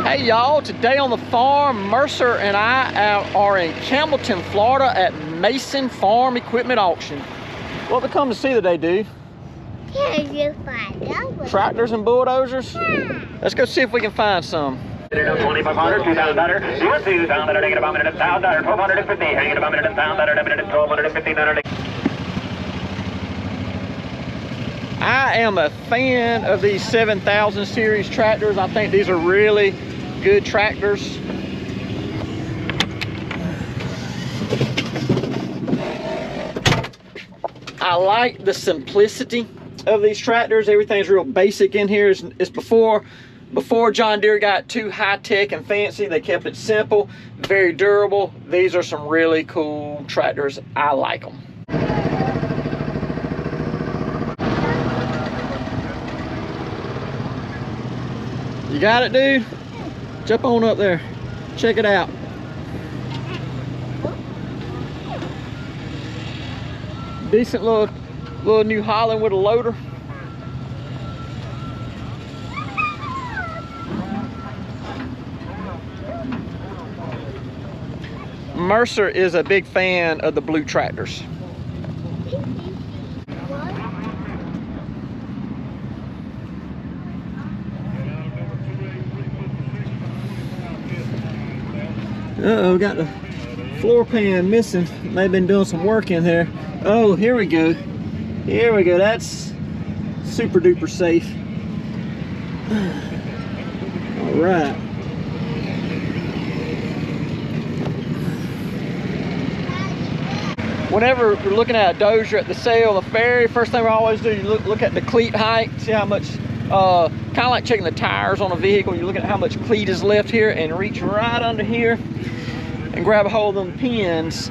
Hey y'all, today on the farm, Mercer and I are in Campbellton, Florida at Mason Farm Equipment Auction. What we come to see today, dude? Tractors and bulldozers? Yeah. Let's go see if we can find some. $2,500, $2,000, you want $2,000, hanging about $1,000, $1,250, hanging about $1,000, $1,250. I am a fan of these 7000 series tractors. I think these are really good tractors. I like the simplicity of these tractors. Everything's real basic in here. It's before John Deere got too high-tech and fancy. They kept it simple, very durable. These are some really cool tractors. I like them. You got it, dude? Jump on up there. Check it out. Decent little New Holland with a loader. Mercer is a big fan of the blue tractors. Uh-oh, got the floor pan missing. They've been doing some work in here. Oh, here we go. Here we go. That's super duper safe. All right. Whenever we're looking at a dozer at the sale, the very first thing we always do, you look at the cleat height, see how much, kind of like checking the tires on a vehicle. You look at how much cleat is left here and reach right under here and grab a hold of them pins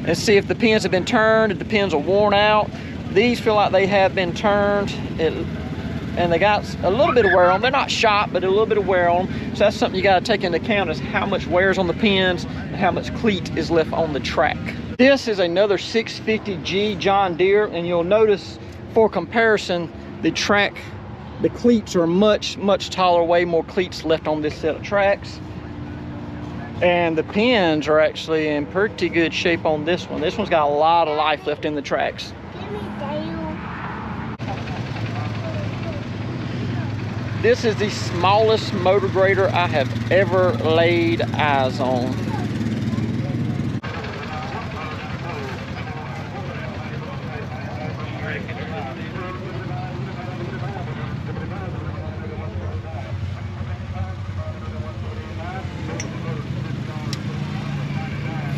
and see if the pins have been turned, if the pins are worn out. These feel like they have been turned, and they got a little bit of wear on them. They're not shot, but a little bit of wear on them. So that's something you got to take into account, is how much wears on the pins and how much cleat is left on the track. This is another 650G John Deere, and you'll notice for comparison, the cleats are much taller, way more cleats left on this set of tracks. And the pins are actually in pretty good shape on this one. This one's got a lot of life left in the tracks. This is the smallest motor grader I have ever laid eyes on.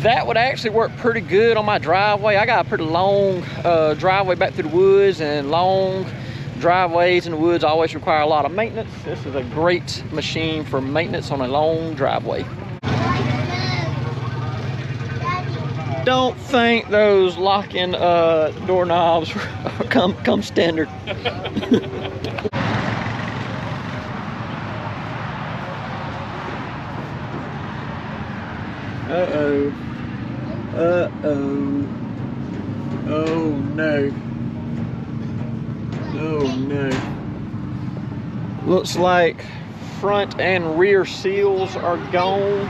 That would actually work pretty good on my driveway. I got a pretty long driveway back through the woods, and long driveways in the woods always require a lot of maintenance. This is a great machine for maintenance on a long driveway. Don't think those locking doorknobs come standard. Uh-oh. Uh-oh. Oh no. Oh no. Looks like front and rear seals are gone.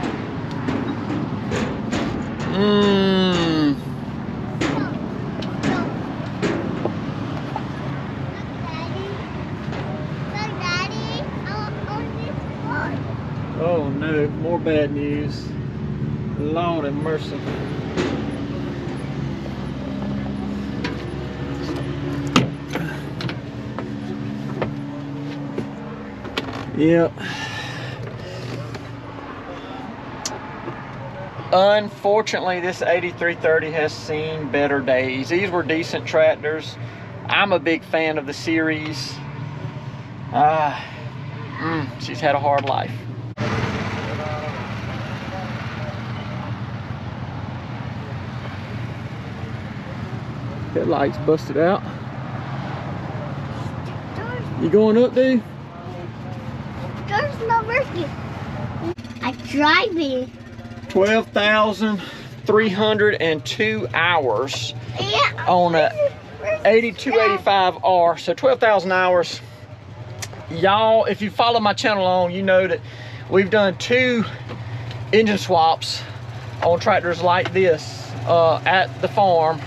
Oh no, more bad news. Lord have mercy. Yep. Unfortunately, this 8330 has seen better days. These were decent tractors. I'm a big fan of the series. She's had a hard life. Headlights busted out. You going up, dude? Door's not working. I'm driving. 12,302 hours on a 8285R. So 12,000 hours. Y'all, if you follow my channel on, you know that We've done 2 engine swaps on tractors like this at the farm,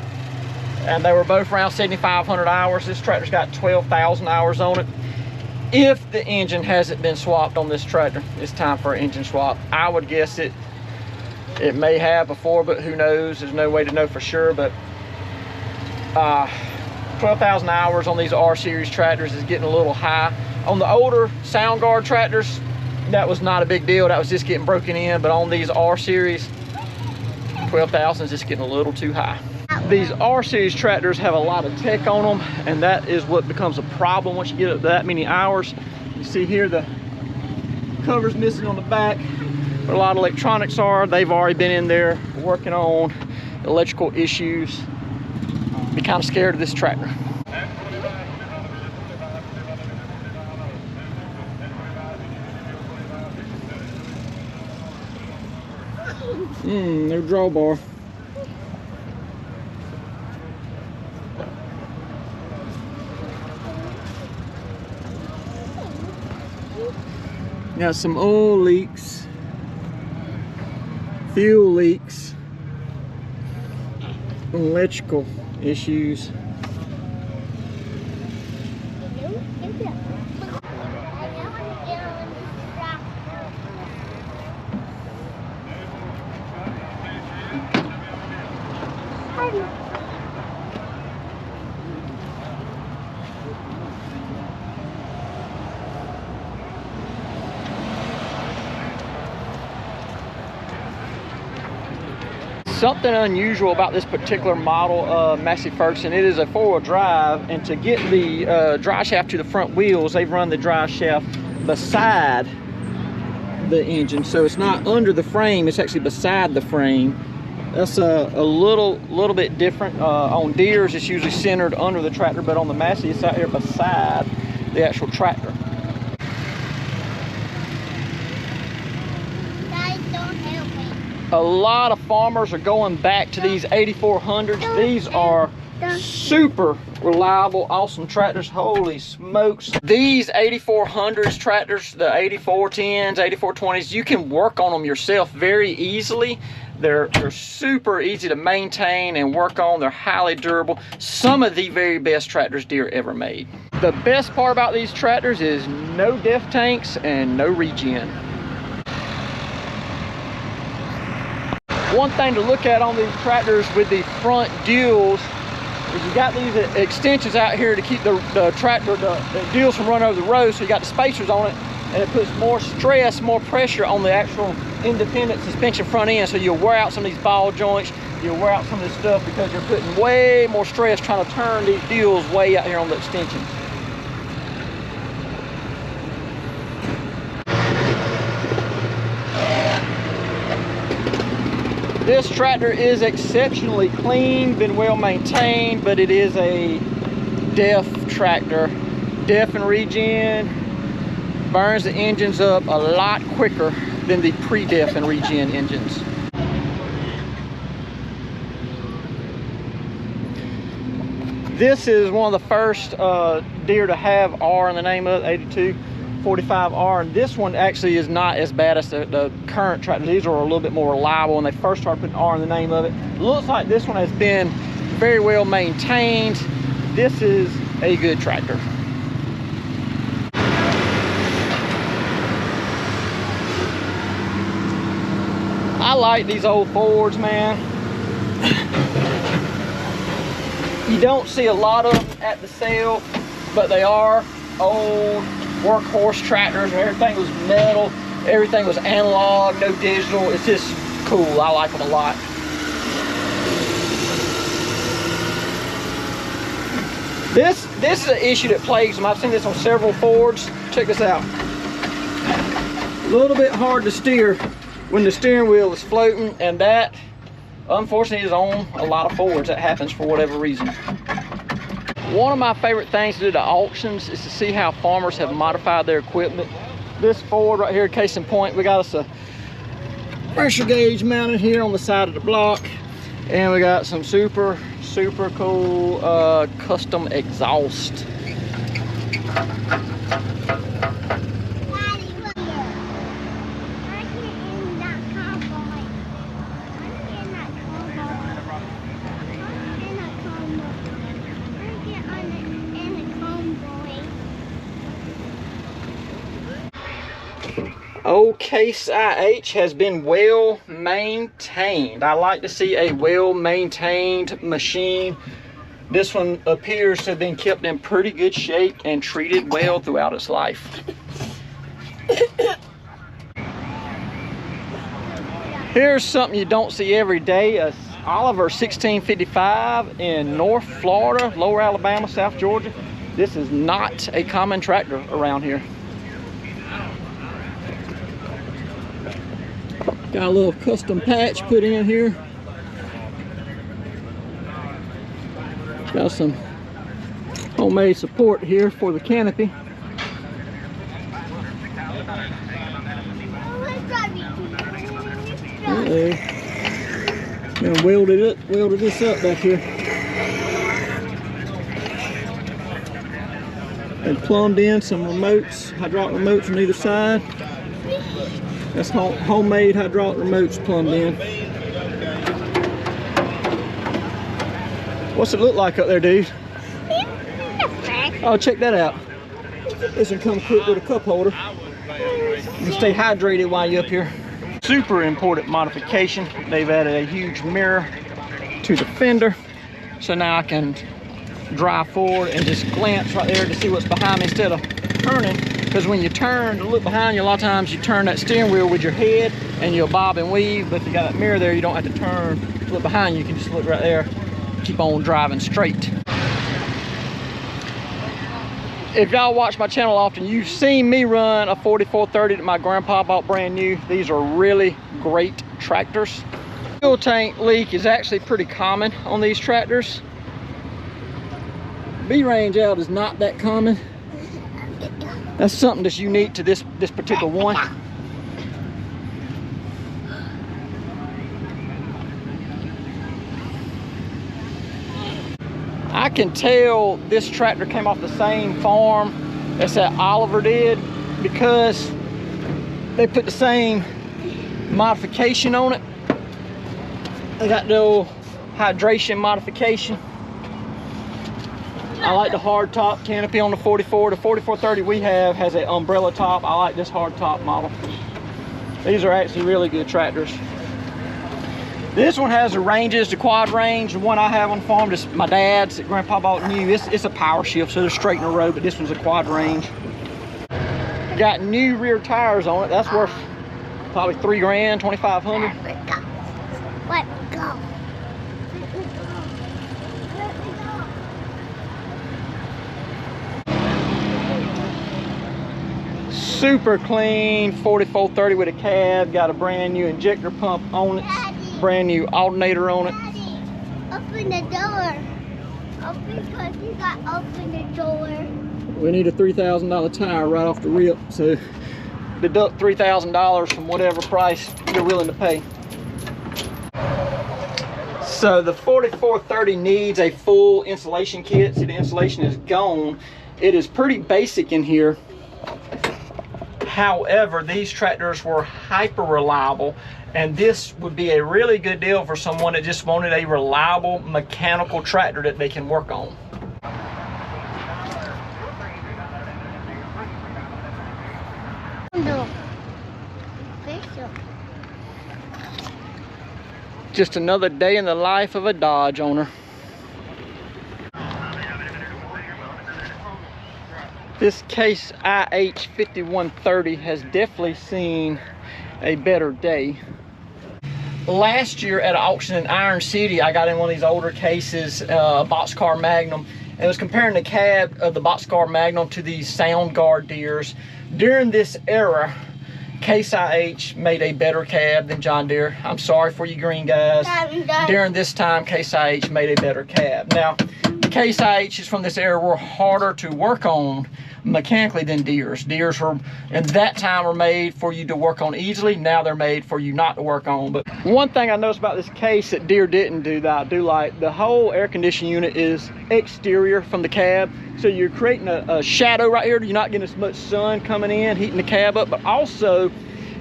and they were both around 7,500 hours. This tractor's got 12,000 hours on it. If the engine hasn't been swapped on this tractor, it's time for an engine swap. I would guess it may have before, but who knows? There's no way to know for sure. But 12,000 hours on these R series tractors is getting a little high. On the older Soundguard tractors, that was not a big deal. That was just getting broken in. But on these R series, 12,000 is just getting a little too high. These R series tractors have a lot of tech on them, and that is what becomes a problem once you get up to that many hours. You see here the cover's missing on the back, but a lot of electronics are. They've already been in there working on electrical issues. Be kind of scared of this tractor. No drawbar. Got some oil leaks, fuel leaks, electrical issues. Something unusual about this particular model of Massey Ferguson, it is a 4-wheel drive, and to get the drive shaft to the front wheels, they've run the drive shaft beside the engine. So it's not under the frame, it's actually beside the frame. That's a little bit different. On Deere's, it's usually centered under the tractor, but on the Massey, it's out here beside the actual tractor. A lot of farmers are going back to these 8400s. These are super reliable, awesome tractors. Holy smokes. These 8400s tractors, the 8410s, 8420s, you can work on them yourself very easily. They're super easy to maintain and work on. They're highly durable. Some of the very best tractors Deere ever made. The best part about these tractors is no def tanks and no regen. One thing to look at on these tractors with the front duals is you got these extensions out here to keep the tractor, the duals from running over the road, so you got the spacers on it, and it puts more stress, more pressure on the actual independent suspension front end, so you'll wear out some of these ball joints, you'll wear out some of this stuff because you're putting way more stress trying to turn these duals way out here on the extensions. This tractor is exceptionally clean, been well maintained, but it is a DEF tractor. DEF and regen burns the engines up a lot quicker than the pre-DEF and regen engines. This is one of the first Deere to have R in the name of it, 8245R, and this one actually is not as bad as the current tractors. These are a little bit more reliable when they first started putting R in the name of it. Looks like this one has been very well maintained. This is a good tractor. I like these old Fords, man. You don't see a lot of them at the sale, but they are old workhorse tractors. Everything was metal, everything was analog, no digital. It's just cool. I like them a lot. This is an issue that plagues them. I've seen this on several Fords. Check this out. A little bit hard to steer when the steering wheel is floating, and that unfortunately is on a lot of Fords. That happens for whatever reason. One of my favorite things to do to auctions is to see how farmers have modified their equipment. This Ford right here, case in point, we got us a pressure gauge mounted here on the side of the block, and we got some super cool custom exhaust. Old Case IH has been well maintained. I like to see a well maintained machine. This one appears to have been kept in pretty good shape and treated well throughout its life. Here's something you don't see every day, a Oliver 1655 in North Florida, Lower Alabama, South Georgia. This is not a common tractor around here. Got a little custom patch put in here. Got some homemade support here for the canopy. And welded this up back here. And plumbed in some remotes, hydraulic remotes on either side. That's homemade hydraulic remotes plumbed in. What's it look like up there, dude? Oh, check that out. This one comes equipped with a cup holder. You stay hydrated while you're up here. Super important modification. They've added a huge mirror to the fender. So now I can drive forward and just glance right there to see what's behind me instead of turning. Because when you turn to look behind you, a lot of times you turn that steering wheel with your head and you'll bob and weave. But if you got that mirror there, you don't have to turn to look behind you. You can just look right there, keep on driving straight. If y'all watch my channel often, you've seen me run a 4430 that my grandpa bought brand new. These are really great tractors. Fuel tank leak is actually pretty common on these tractors. B-range out is not that common. That's something that's unique to this particular one. I can tell this tractor came off the same farm as that Oliver did because they put the same modification on it. They got the old hydration modification. I like the hard top canopy on the 44. The 4430 we have has an umbrella top. I like this hard top model. These are actually really good tractors. This one has the ranges, the quad range. The one I have on the farm, just my dad's that Grandpa bought new. It's a power shift, so they're straight in a row, but this one's a quad range. Got new rear tires on it. That's worth probably $3 grand, $2,500. Let go. Super clean 4430 with a cab. Got a brand new injector pump on it. Brand new alternator on it. Daddy, open the door. Open, because you got to open the door. We need a $3,000 tire right off the rip, so deduct $3,000 from whatever price you're willing to pay. So the 4430 needs a full insulation kit. See, the insulation is gone. It is pretty basic in here. However, these tractors were hyper reliable, and this would be a really good deal for someone that just wanted a reliable mechanical tractor that they can work on. No. Just another day in the life of a Dodge owner. This Case IH 5130 has definitely seen a better day. Last year at an auction in Iron City, I got in one of these older cases, Boxcar Magnum, and it was comparing the cab of the Boxcar Magnum to these Sound Guard Deeres. During this era, Case IH made a better cab than John Deere. I'm sorry for you green guys. During this time, Case IH made a better cab. Now, the Case IHs from this era were harder to work on mechanically than Deeres. Deeres were, at that time, were made for you to work on easily. Now they're made for you not to work on. But one thing I noticed about this case that Deere didn't do that I do like, the whole air conditioning unit is exterior from the cab. So you're creating a shadow right here. You're not getting as much sun coming in, heating the cab up, but also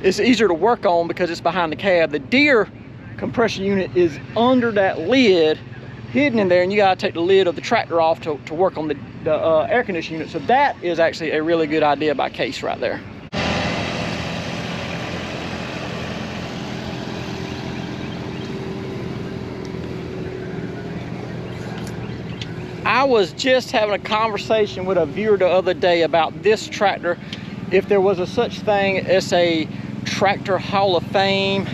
it's easier to work on because it's behind the cab. The Deere compression unit is under that lid, hidden in there, and you gotta take the lid of the tractor off to work on the air conditioning unit. So that is actually a really good idea by Case right there. I was just having a conversation with a viewer the other day about this tractor. If there was a such thing as a Tractor Hall of Fame,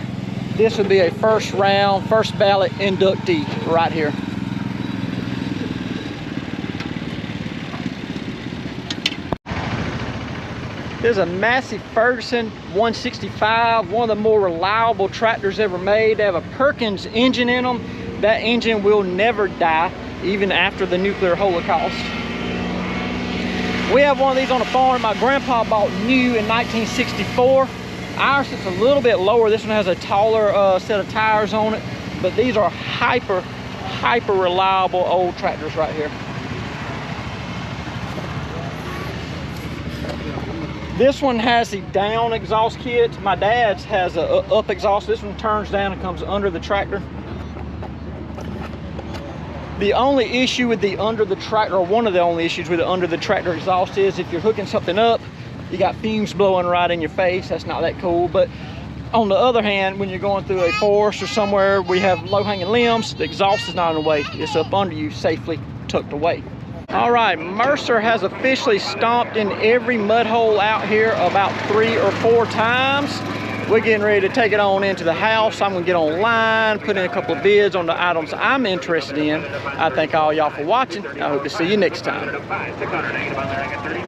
this would be a first round, first ballot inductee right here. There's a Massey Ferguson 165, one of the more reliable tractors ever made. They have a Perkins engine in them. That engine will never die, even after the nuclear holocaust. We have one of these on the farm my grandpa bought new in 1964. Ours sits a little bit lower. This one has a taller set of tires on it, but these are hyper reliable old tractors right here. This one has the down exhaust kit. My dad's has a up exhaust. This one turns down and comes under the tractor. The only issue with the under the tractor, or one of the only issues with the under the tractor exhaust, is if you're hooking something up, you got fumes blowing right in your face. That's not that cool. But on the other hand, when you're going through a forest or somewhere we have low-hanging limbs, the exhaust is not in the way. It's up under you, safely tucked away. All right, Mercer has officially stomped in every mud hole out here about 3 or 4 times. We're getting ready to take it on into the house. I'm gonna get online, put in a couple of bids on the items I'm interested in. I thank all y'all for watching. I hope to see you next time.